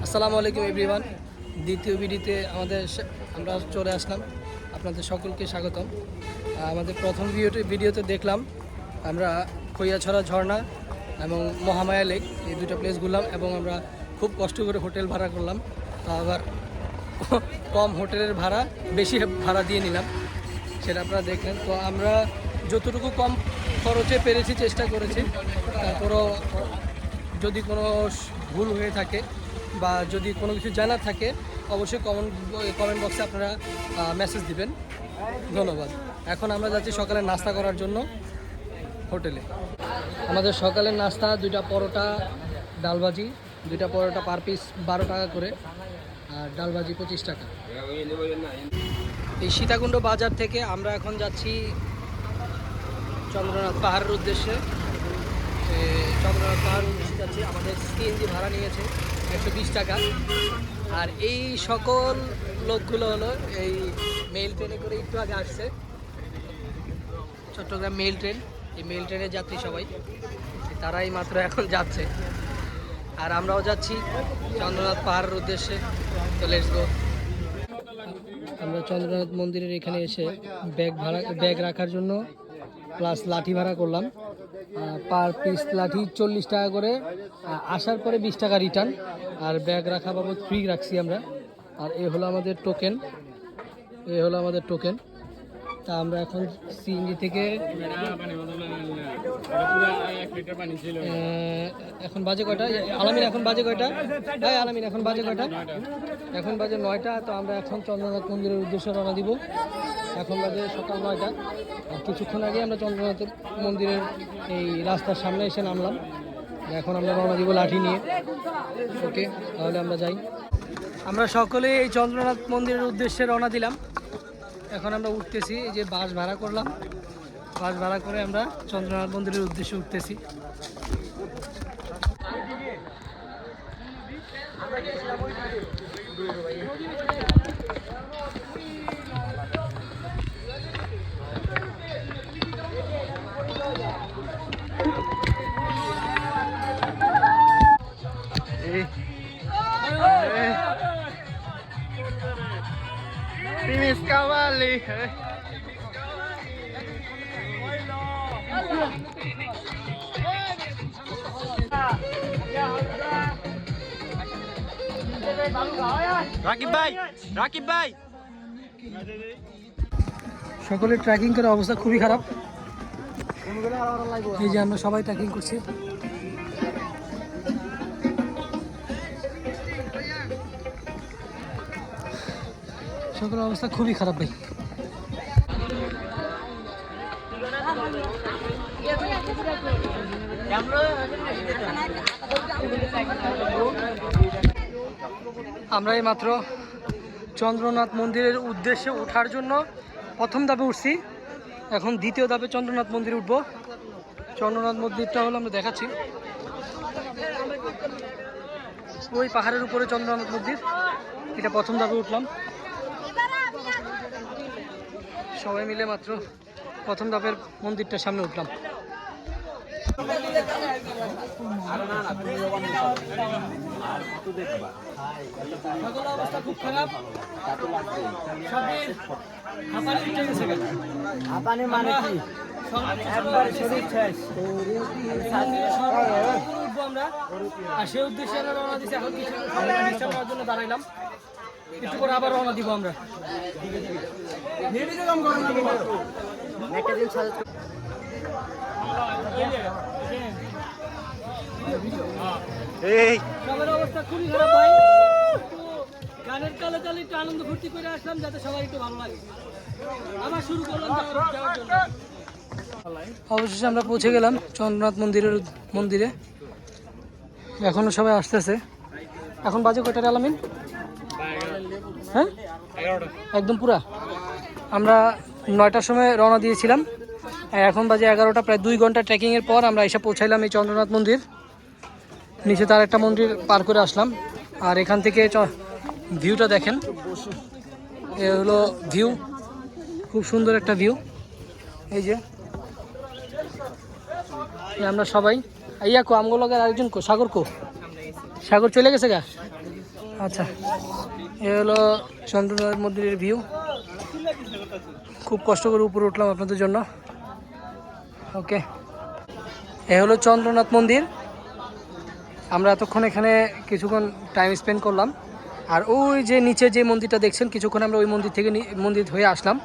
আসসালামু আলাইকুম এভরিওয়ান। দ্বিতীয় ভিডিওতে আমরা চলে আসলাম। আপনাদের সকলকে স্বাগতম। আমাদের প্রথম ভিডিওতে দেখলাম আমরা খৈয়াছড়া ঝর্ণা এবং মহামায়া লেক, এই দুটো প্লেস ঘুরলাম এবং আমরা খুব কষ্ট করে হোটেল ভাড়া করলাম। আবার কম হোটেলের ভাড়া বেশি ভাড়া দিয়ে নিলাম, সেটা আপনারা দেখলেন। তো আমরা যতটুকু কম খরচে পেরেছি চেষ্টা করেছি। তারপরও যদি কোনো ভুল হয়ে থাকে বা যদি কোনো কিছু জানার থাকে অবশ্যই কমেন্ট বক্সে আপনারা মেসেজ দিবেন। ধন্যবাদ। এখন আমরা যাচ্ছি সকালে নাস্তা করার জন্য হোটেলে। আমাদের সকালের নাস্তা 2টা পরোটা, ডালভাজি। 2টা পরোটা পার পিস 12 টাকা করে, আর ডালভাজি 25 টাকা। এই সীতাকুণ্ড বাজার থেকে আমরা এখন যাচ্ছি চন্দ্রনাথ পাহাড়ের উদ্দেশ্যে। চন্দ্রনাথ পাহাড় উদ্দেশ্যে যাচ্ছি। আমাদের সিএনজি ভাড়া নিয়েছে 120 টাকা। আর এই সকল লোকগুলো হলো এই মেল ট্রেনে করে একটু আগে আসছে, চট্টগ্রাম মেল ট্রেন। এই মেল ট্রেনের যাত্রী সবাই, তারাই মাত্র এখন যাচ্ছে। আর আমরাও যাচ্ছি চন্দ্রনাথ পাহাড়ের উদ্দেশ্যে। তো লেটস গো। আমরা চন্দ্রনাথ মন্দিরের এখানে এসে ব্যাগ রাখার জন্য প্লাস লাঠি ভাড়া করলাম। পার পিস লাঠি 40 টাকা করে, আসার পরে 20 টাকা রিটার্ন। আর ব্যাগ রাখা বাবদ ফ্রি রাখছি আমরা। আর এ হলো আমাদের টোকেন। তা আমরা এখন সিএনজি থেকে এখন বাজে কয়টা আলামিন? এখন বাজে কয়টা? এখন বাজে 9টা। তো আমরা এখন চন্দ্রনাথ মন্দিরের উদ্দেশ্যে রওনা দিব। এখন বাজে সকাল 9টা। আর কিছুক্ষণ আগে আমরা চন্দ্রনাথ মন্দিরের এই রাস্তার সামনে এসে নামলাম। এখন আমরা রওনা দিব লাঠি নিয়ে। ওকে, তাহলে আমরা যাই। আমরা সকলে এই চন্দ্রনাথ মন্দিরের উদ্দেশ্যে রওনা দিলাম। এখন আমরা উঠতেছি, এই যে বাস ভাড়া করলাম। বাস ভাড়া করে আমরা চন্দ্রনাথ মন্দিরের উদ্দেশ্যে উঠতেছি। Timis kembali. রাকিব ভাই সকলের ট্রেকিং করার অবস্থা খুবই খারাপ। এই যে আমরা সবাই ট্রেকিং করছি। সকলের অবস্থা খুবই খারাপ ভাই। আমরা এই মাত্র চন্দ্রনাথ মন্দিরের উদ্দেশ্যে ওঠার জন্য প্রথম ধাপে উঠছি। এখন দ্বিতীয় ধাপে চন্দ্রনাথ মন্দিরে উঠবো। চন্দ্রনাথ মন্দিরটা হলো আমরা দেখাচ্ছি, ওই পাহাড়ের উপরে চন্দ্রনাথ মন্দির। এটা প্রথম ধাপে উঠলাম, সবাই মিলে মাত্র প্রথম ধাপের মন্দিরটার সামনে উঠলাম। অবস্থা খুব খারাপ। আর সে উদ্দেশ্যে রওনা দিচ্ছি। এখন কিছু করার জন্য দাঁড়াইলাম, একটু করে আবার রওনা দিব আমরা। সবার অবস্থা খুবই খারাপ ভাই। গানের তালে তালে একটু আনন্দ ফুর্তি করে আসলাম যাতে সবাই একটু ভালো লাগে। আবার শুরু করলাম যাওয়ার জন্য। অবশেষে আমরা পৌঁছে গেলাম চন্দ্রনাথ মন্দিরে। এখনো সবাই আসতেছে। এখন বাজে কয়টা আলামিন? হ্যাঁ, 11টা একদম পুরা। আমরা 9টার সময় রওনা দিয়েছিলাম, এখন বাজে 11টা। প্রায় 2 ঘন্টা ট্রেকিংয়ের পর আমরা এসে পৌঁছাইলাম এই চন্দ্রনাথ মন্দির। নিচে তার একটা মন্দির পার করে আসলাম। আর এখান থেকে ভিউটা দেখেন, এ হলো ভিউ, খুব সুন্দর একটা ভিউ। এই যে আমরা সবাই আইয়া আমগো লগের আরেকজন সাগর সাগর চলে গেছে গা। আচ্ছা, এ হলো চন্দ্রনাথ মন্দিরের ভিউ। খুব কষ্ট করে উপরে উঠলাম আপনাদের জন্য। ওকে, এ হলো চন্দ্রনাথ মন্দির। আমরা এতক্ষণ এখানে কিছুক্ষণ টাইম স্পেন্ড করলাম। আর ওই যে নিচে যে মন্দিরটা দেখছেন, কিছুক্ষণ আমরা ওই মন্দির থেকে মন্দির হয়ে আসলাম।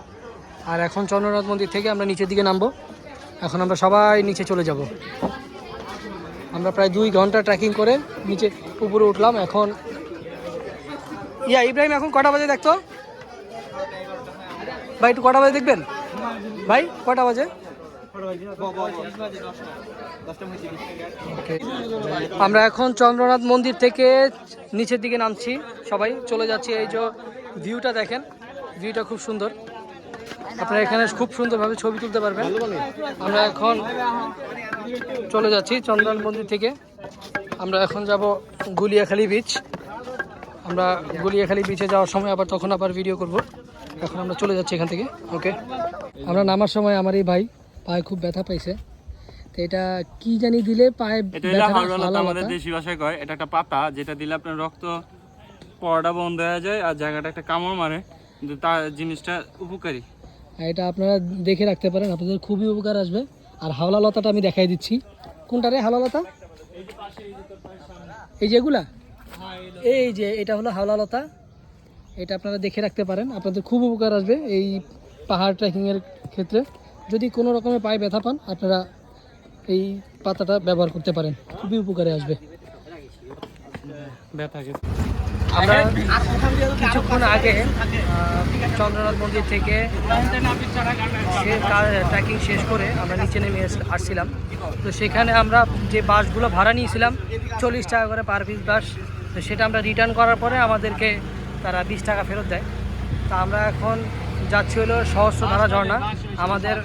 আর এখন চন্দ্রনাথ মন্দির থেকে আমরা নিচের দিকে নামবো। এখন আমরা সবাই নিচে চলে যাব। আমরা প্রায় 2 ঘন্টা ট্রেকিং করে নিচে উপরে উঠলাম। এখন ইব্রাহিম, এখন কটা বাজে দেখতো ভাই? একটু কটা বাজে দেখবেন ভাই, কটা বাজে? আমরা এখন চন্দ্রনাথ মন্দির থেকে নিচের দিকে নামছি, সবাই চলে যাচ্ছি। এই যে ভিউটা দেখেন, ভিউটা খুব সুন্দর। আপনারা এখানে খুব সুন্দরভাবে ছবি তুলতে পারবেন। আমরা এখন চলে যাচ্ছি চন্দ্রনাথ মন্দির থেকে। আমরা এখন যাব গুলিয়াখালী বিচ। আমরা গুলিয়াখালী বিচে যাওয়ার সময় তখন আবার ভিডিও করব। এখন আমরা চলে যাচ্ছি এখান থেকে। ওকে, আমরা নামার সময় আমার এই ভাই পায়ে খুব ব্যথা পাইছে। তো এটা কি জানি দিলে পায়ে ব্যথা, আমাদের দেশি ভাষায় কয় এটা একটা পাতা, যেটা দিলে আপনার রক্ত পড়াটা বন্ধ হয়ে যায় আর জায়গাটা একটা কামড় মারে, কিন্তু তার জিনিসটা উপকারী। এটা আপনারা দেখে রাখতে পারেন, আপনাদের খুবই উপকার আসবে। আর হাওলা লতাটা আমি দেখাই দিচ্ছি। কোনটা রে হাওলা লতা? এই যেগুলা, এই যে এটা হলো হাওলা লতা। এটা আপনারা দেখে রাখতে পারেন, আপনাদের খুব উপকার আসবে এই পাহাড় ট্রেকিংয়ের ক্ষেত্রে। যদি কোনো রকমের পায়ে ব্যথা পান, আপনারা এই পাতাটা ব্যবহার করতে পারেন, খুবই উপকারে আসবে। আমরা কিছুক্ষণ আগে চন্দ্রনাথ মন্দির থেকে ট্রেকিং শেষ করে আমরা নিচে নেমে আসছিলাম। তো সেখানে আমরা যে বাসগুলো ভাড়া নিয়েছিলাম 40 টাকা করে পার পিস বাস, তো সেটা আমরা রিটার্ন করার পরে আমাদেরকে তারা 20 টাকা ফেরত দেয়। তা আমরা এখন যাচ্ছি হলো সহস্রধারা ঝর্ণা। আমাদের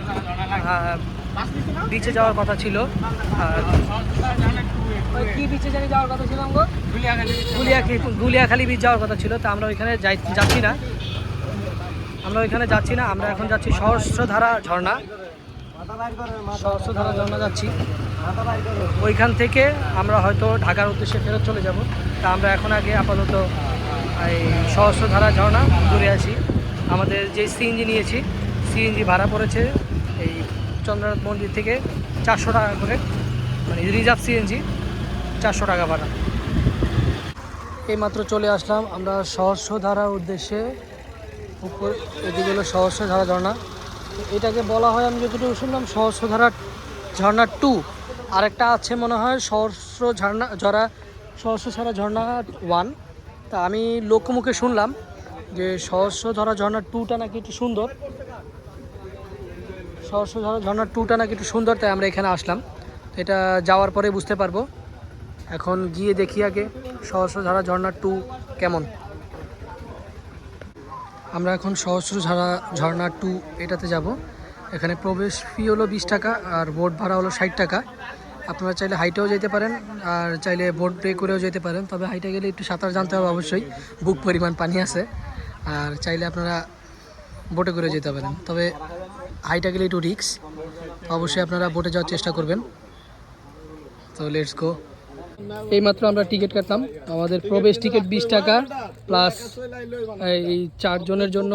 বিচে যাওয়ার কথা ছিল, কি বিচে জানি যাওয়ার কথা ছিল? গুলিয়াখালী বিচ যাওয়ার কথা ছিল। তা আমরা ওইখানে যাচ্ছি না, আমরা এখন যাচ্ছি সহস্রধারা ঝর্ণা। সহস্রধারা ঝর্ণা যাচ্ছি। ওইখান থেকে আমরা হয়তো ঢাকার উদ্দেশ্যে ফেরত চলে যাব। তা আমরা এখন আগে আপাতত এই সহস্রধারা ঝর্ণা ঘুরে আসি। আমাদের যে সিএনজি নিয়েছি, সিএনজি ভাড়া পড়েছে এই চন্দ্রনাথ মন্দির থেকে 400 টাকা করে, মানে রিজার্ভ সিএনজি 400 টাকা ভাড়া। এইমাত্র চলে আসলাম আমরা সহস্রধারার উদ্দেশ্যে। উপর এদিকে হলো সহস্রধারা ঝর্ণা। এটাকে বলা হয়, আমি যতটুকু শুনলাম, সহস্রধারা ঝর্ণা 2। আরেকটা আছে মনে হয় সহস্রধারা ঝর্ণা 1। তা আমি লোকমুখে শুনলাম যে সহস্রধারা ঝর্ণা 2টা নাকি একটু সুন্দর। সহস্রধারা ঝর্ণা 2টা নাকি একটু সুন্দর, তাই আমরা এখানে আসলাম। এটা যাওয়ার পরে বুঝতে পারবো। এখন গিয়ে দেখি আগে সহস্রধারা ঝর্ণা 2 কেমন। আমরা এখন সহস্রধারা ঝর্ণা 2 এটাতে যাব। এখানে প্রবেশ ফি হলো 20 টাকা আর বোট ভাড়া হলো 60 টাকা। আপনারা চাইলে হাইটেও যেতে পারেন আর চাইলে বোট পে করেও যেতে পারেন। তবে হাইটে গেলে একটু সাঁতার জানতে হবে অবশ্যই, বুক পরিমাণ পানি আছে। আর চাইলে আপনারা বোটে করে যেতে পারেন, তবে হাইটে গেলে একটু রিস্ক। অবশ্যই আপনারা বোটে যাওয়ার চেষ্টা করবেন। তো লেটস গো। এইমাত্র আমরা টিকিট কাটলাম। আমাদের প্রবেশ টিকিট 20 টাকা প্লাস এই 4 জনের জন্য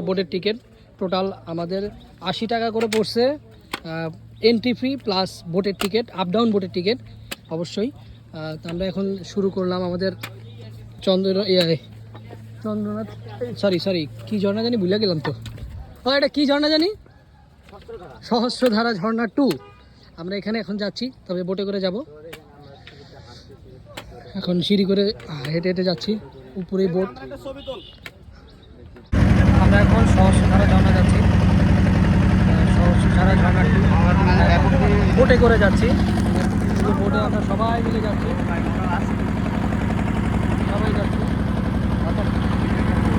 বোটের টিকিট। টোটাল আমাদের 80 টাকা করে পড়ছে এন্ট্রি ফি প্লাস বোটের টিকিট, আপ ডাউন বোটের টিকিট অবশ্যই। তো আমরা এখন শুরু করলাম আমাদের চন্দ্রনাথ সরি কী ঝর্ণা জানি ভুলে গেলাম তো। এটা কী ঝর্ণা জানি? সহস্রধারা ঝর্ণা 2। আমরা এখানে এখন যাচ্ছি, তবে বোটে করে যাব। এখন সিঁড়ি করে হেঁটে হেঁটে যাচ্ছি, উপরে বোট। আমরা এখন সহস্রধারা ঝর্ণা যাচ্ছি। সহস্রধারা ঝর্ণা 2 বোটে করে যাচ্ছি। বোটে আমরা সবাই মিলে যাচ্ছি,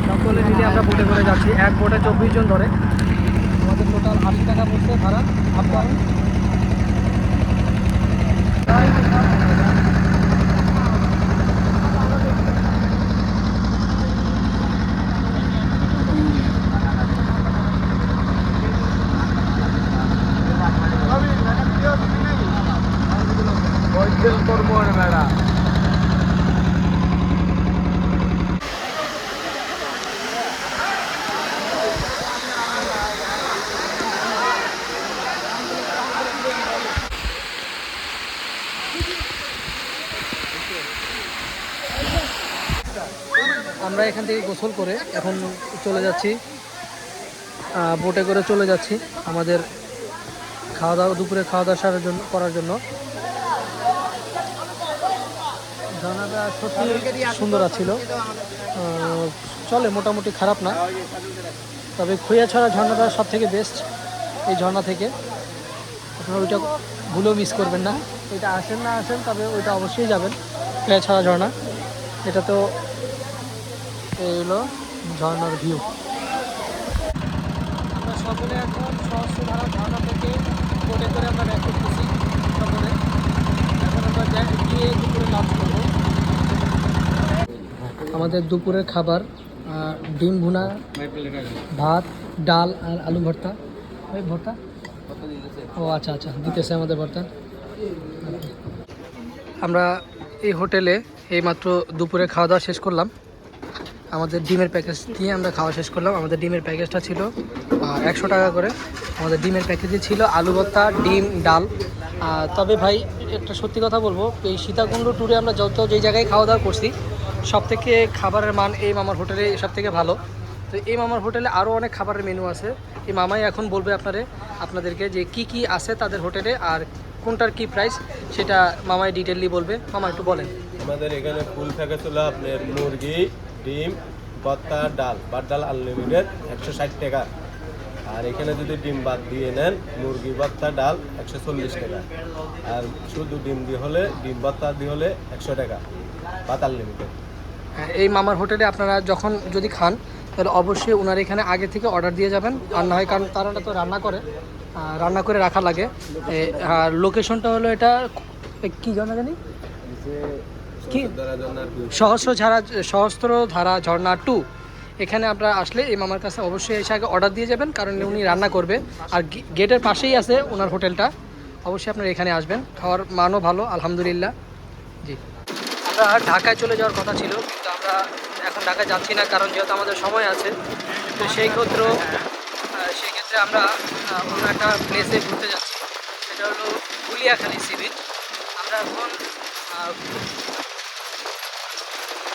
সকলে মিলে আমরা বোটে করে যাচ্ছি। এক বোটে 24 জন ধরে। আমাদের টোটাল 80 টাকা পড়ছে ভাড়া, আপ ডাউন। আমরা এখান থেকে গোসল করে এখন চলে যাচ্ছি, বোটে করে চলে যাচ্ছি আমাদের খাওয়া দাওয়া, দুপুরে খাওয়া দাওয়া করার জন্য। ঝর্ণাটা সত্যি সুন্দর ছিল, চলে মোটামুটি খারাপ না। তবে খৈয়াছড়া ঝর্ণাটা সব থেকে বেস্ট এই ঝর্ণা থেকে। আপনারা ওইটা ভুলেও মিস করবেন না, এটা আসেন না আসেন তবে ওইটা অবশ্যই যাবেন, খৈয়াছড়া ঝর্ণা। এটা তো এই হলো ঝর্ণার ভিউ। আমরা সকলে এখন সহস্রধারা ঝর্ণা থেকে বোটে করে আমরা ব্যাক করতেছি সকলে। এখন আমরা গিয়ে দুপুরে লাঞ্চ করবো। আমাদের দুপুরের খাবার ডিম ভুনা, ভাত, ডাল আর আলু ভর্তা। ওই ভর্তা, ও আচ্ছা আচ্ছা দিতেছে আমাদের ভর্তা। আমরা এই হোটেলে এইমাত্র দুপুরে খাওয়া দাওয়া শেষ করলাম। আমাদের ডিমের প্যাকেজ দিয়ে আমরা খাওয়া শেষ করলাম। আমাদের ডিমের প্যাকেজটা ছিল 100 টাকা করে। আমাদের ডিমের প্যাকেজে ছিল আলু ভর্তা, ডিম, ডাল। তবে ভাই একটা সত্যি কথা বলবো, এই সীতাকুণ্ড ট্যুরে আমরা যেই জায়গায় খাওয়া দাওয়া করছি সব থেকে খাবারের মান এই মামার হোটেলে সব থেকে ভালো। তো এই মামার হোটেলে আরও অনেক খাবারের মেনু আছে। এই মামাই এখন বলবে আপনাদেরকে যে কি কি আছে তাদের হোটেলে আর কোনটার কি প্রাইস, সেটা মামাই ডিটেইলি বলবে। মামা একটু বলেন। আমাদের এখানে ফুল প্যাকেজ হলো আপনার মুরগি, ডিম, ভর্তা, ডাল, ভাত ডাল আনলিমিটেড 160 টাকা। আর এখানে যদি ডিম বাদ দিয়ে নেন, মুরগি ভর্তা ডাল 140 টাকা। আর শুধু ডিম দিয়ে হলে, ডিম ভর্তা দিয়ে হলে 100 টাকা, ভাত আনলিমিটেড। এই মামার হোটেলে আপনারা যখন যদি খান তাহলে অবশ্যই ওনার এখানে আগে থেকে অর্ডার দিয়ে যাবেন, আর না হয় কারণ তারা তো রান্না করে রাখা লাগে। আর লোকেশনটা হলো এটা কি জানা জানি কি সহস্রধারা ঝর্ণা 2। এখানে আপনারা আসলে এই মামার কাছে অবশ্যই এসে আগে অর্ডার দিয়ে যাবেন, কারণ উনি রান্না করবে। আর গেটের পাশেই আছে ওনার হোটেলটা, অবশ্যই আপনারা এখানে আসবেন। খাওয়ার মানও ভালো আলহামদুলিল্লাহ। জি, আমরা ঢাকায় চলে যাওয়ার কথা ছিল, কিন্তু আমরা এখন ঢাকায় যাচ্ছি না, কারণ যেহেতু আমাদের সময় আছে। তো সেই ক্ষেত্রে আমরা অন্য একটা প্লেসে ঘুরতে যাচ্ছি, সেটা হলো গুলিয়াখালী সি বিচ। আমরা এখন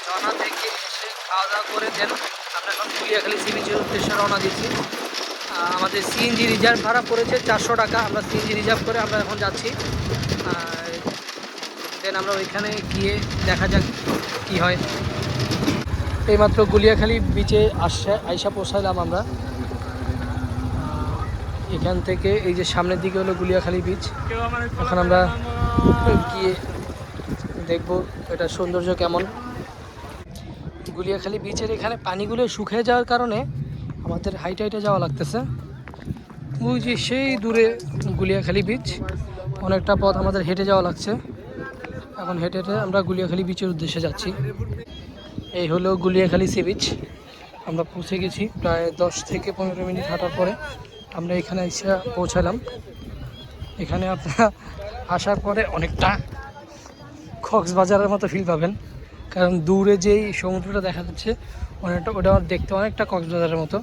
ঝর্ণা থেকে এসে খাওয়া দাওয়া করে দেন আমরা এখন গুলিয়াখালী সি বিচের উদ্দেশ্যে রওনা দিচ্ছি। আমাদের সিএনজি রিজার্ভ ভাড়া পড়েছে 400 টাকা। আমরা সিএনজি রিজার্ভ করে আমরা এখন যাচ্ছি। দেন আমরা ওইখানে গিয়ে দেখা যাক কি হয়। এইমাত্র গুলিয়াখালী বিচে আইসা পৌঁছালাম আমরা। এখান থেকে এই যে সামনের দিকে হলো গুলিয়াখালী বিচ। এখন আমরা গিয়ে দেখব এটা সৌন্দর্য কেমন। গুলিয়াখালী বিচের এখানে পানিগুলো শুকিয়ে যাওয়ার কারণে আমাদের হাইটে যাওয়া লাগতেছে। ওই যে সেই দূরে গুলিয়াখালী বিচ, অনেকটা পথ আমাদের হেঁটে যাওয়া লাগছে। এখন হেঁটে আমরা গুলিয়াখালী বিচের উদ্দেশ্যে যাচ্ছি। এই হলো গুলিয়াখালী সি বিচ। আমরা পৌঁছে গেছি প্রায় 10 থেকে 15 মিনিট হাঁটার পরে আমরা এখানে এসে পৌঁছালাম। এখানে আপনারা আসার পরে অনেকটা কক্সবাজারের মতো ফিল পাবেন, কারণ দূরে যেই সমুদ্রটা দেখা যাচ্ছে ওটা দেখতে অনেকটা কক্সবাজারের মতো।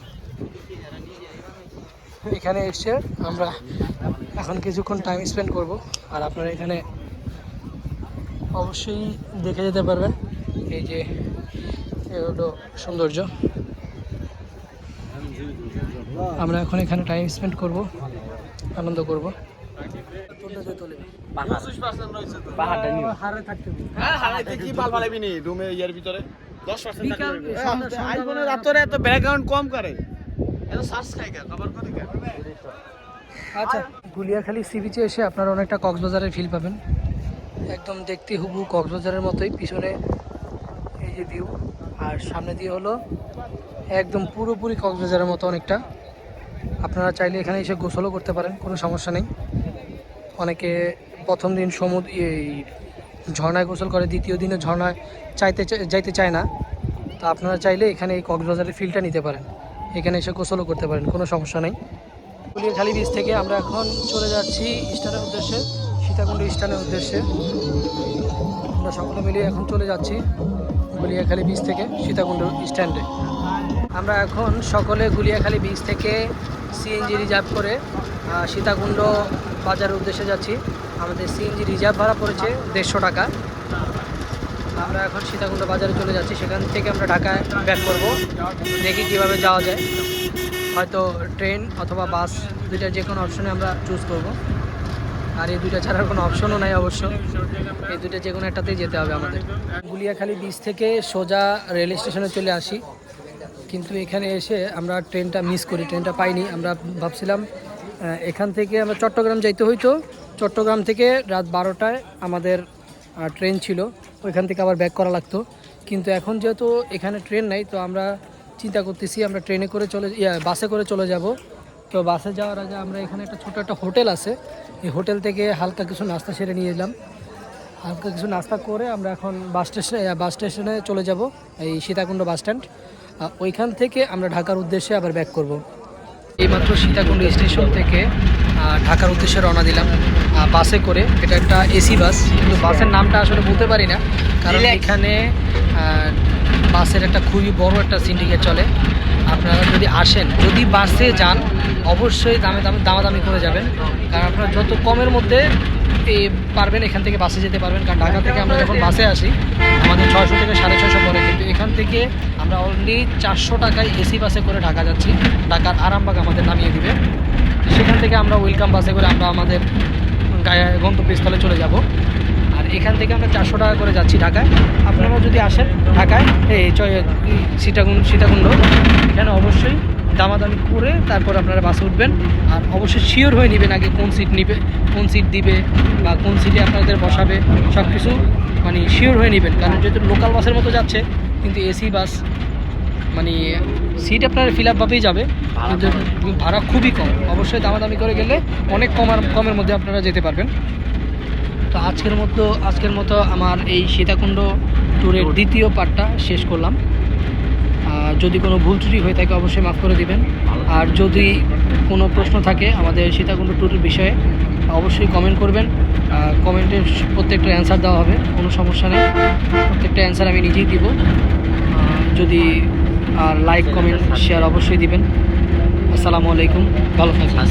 এখানে এসে আমরা এখন কিছুক্ষণ টাইম স্পেন্ড করব, আর আপনারা এখানে অবশ্যই দেখে যেতে পারবেন। এই যে হলো সৌন্দর্য। আমরা এখন এখানে টাইম স্পেন্ড করব, আনন্দ করব। আচ্ছা, গুলিয়াখালী সি বিচে এসে আপনারা অনেকটা কক্সবাজারের ফিল পাবেন। একদম দেখতে হুবহু কক্সবাজারের মতোই। পিছনে এই যে ভিউ, আর সামনে দিয়ে হলো একদম পুরোপুরি কক্সবাজারের মতো অনেকটা। আপনারা চাইলে এখানে এসে গোসলও করতে পারেন, কোনো সমস্যা নেই। অনেকে প্রথম দিন ঝর্ণায় গোসল করে, দ্বিতীয় দিনে ঝর্ণায় যাইতে চায় না। তো আপনারা চাইলে এখানে এই কক্সবাজারের ফিলটা নিতে পারেন, এখানে এসে গোসলও করতে পারেন, কোনো সমস্যা নেই। গুলিয়াখালী বিচ থেকে আমরা এখন চলে যাচ্ছি স্টানের উদ্দেশ্যে, সীতাকুণ্ড স্টানের উদ্দেশ্যে। আমরা সকলে মিলে এখন চলে যাচ্ছি গুলিয়াখালী বিচ থেকে সীতাকুণ্ড স্ট্যান্ডে। আমরা এখন সকলে গুলিয়াখালী বিচ থেকে সিএনজি রিজার্ভ করে সীতাকুণ্ড বাজারের উদ্দেশ্যে যাচ্ছি। আমাদের সিএনজি রিজার্ভ ভাড়া পড়েছে 150 টাকা। আমরা এখন সীতাকুণ্ড বাজারে চলে যাচ্ছি, সেখান থেকে আমরা ঢাকায় ব্যাক করব। দেখি কিভাবে যাওয়া যায়, হয়তো ট্রেন অথবা বাস, দুইটা যে কোনো অপশনে আমরা চুজ করব। আর এই দুইটা ছাড়ার কোনো অপশনও নাই অবশ্য, এই দুইটা যে কোনো একটাতেই যেতে হবে আমাদের। গুলিয়াখালী বিচ থেকে সোজা রেল স্টেশনে চলে আসি, কিন্তু এখানে এসে আমরা ট্রেনটা মিস করি, ট্রেনটা পাইনি। আমরা ভাবছিলাম এখান থেকে আমরা চট্টগ্রাম যাইতে হইতো, চট্টগ্রাম থেকে রাত 12টায় আমাদের ট্রেন ছিল, ওইখান থেকে আবার ব্যাক করা লাগতো। কিন্তু এখন যেহেতু এখানে ট্রেন নাই, তো আমরা চিন্তা করতেছি আমরা ট্রেনে করে বাসে করে চলে যাব। তো বাসে যাওয়ার আগে আমরা এখানে একটা ছোটো একটা হোটেল আছে, এই হোটেল থেকে হালকা কিছু নাস্তা সেরে নিয়ে এলাম। হালকা কিছু নাস্তা করে আমরা এখন বাস স্টেশনে চলে যাব, এই সীতাকুণ্ড বাস স্ট্যান্ড। ওইখান থেকে আমরা ঢাকার উদ্দেশ্যে আবার ব্যাক করব। এইমাত্র সীতাকুণ্ড স্টেশন থেকে ঢাকার উদ্দেশ্যে রওনা দিলাম বাসে করে। এটা একটা এসি বাস, কিন্তু বাসের নামটা আসলে বলতে পারি না, কারণ এখানে বাসের একটা খুবই বড় একটা সিন্ডিকেট চলে। আপনারা যদি আসেন, যদি বাসে যান, অবশ্যই দামাদামি করে যাবেন, কারণ আপনারা যত কমের মধ্যে পারবেন এখান থেকে বাসে যেতে পারবেন। কারণ ঢাকা থেকে আমরা যখন বাসে আসি আমাদের 600 থেকে 650 পড়ে, কিন্তু এখান থেকে আমরা অলরেডি 400 টাকায় এসি বাসে করে ঢাকা যাচ্ছি। ঢাকার আরামবাগ আমাদের নামিয়ে দিবে, সেখান থেকে আমরা ওয়েলকাম বাসে করে আমরা আমাদের গন্তব্যস্থলে চলে যাব। আর এখান থেকে আমরা 400 টাকা করে যাচ্ছি ঢাকায়। আপনারা যদি আসেন ঢাকায় সীতাকুণ্ড, এখানে অবশ্যই দামাদামি করে তারপর আপনারা বাসে উঠবেন। আর অবশ্যই শিওর হয়ে নেবেন আগে কোন সিট দিবে বা কোন সিটে আপনাদের বসাবে, সব কিছু মানে শিওর হয়ে নেবেন। কারণ যেহেতু লোকাল বাসের মতো যাচ্ছে, কিন্তু এসি বাস মানে সিট আপনার ফিল আপভাবেই যাবে, কিন্তু ভাড়া খুবই কম। অবশ্যই দামাদামি করে গেলে অনেক কমের মধ্যে আপনারা যেতে পারবেন। তো আজকের মতো আমার এই সীতাকুণ্ড ট্যুরের দ্বিতীয় পার্টটা শেষ করলাম। যদি কোনো ভুল ত্রুটি হয়ে থাকে অবশ্যই মাফ করে দিবেন। আর যদি কোনো প্রশ্ন থাকে আমাদের সীতাকুণ্ড ট্যুরের বিষয়ে অবশ্যই কমেন্ট করবেন। কমেন্টের প্রত্যেকটা অ্যান্সার দেওয়া হবে, কোনো সমস্যা নেই, প্রত্যেকটা অ্যান্সার আমি নিজেই দিব। যদি লাইক কমেন্ট শেয়ার অবশ্যই দিবেন। আসসালামু আলাইকুম, ভালো থাকবেন।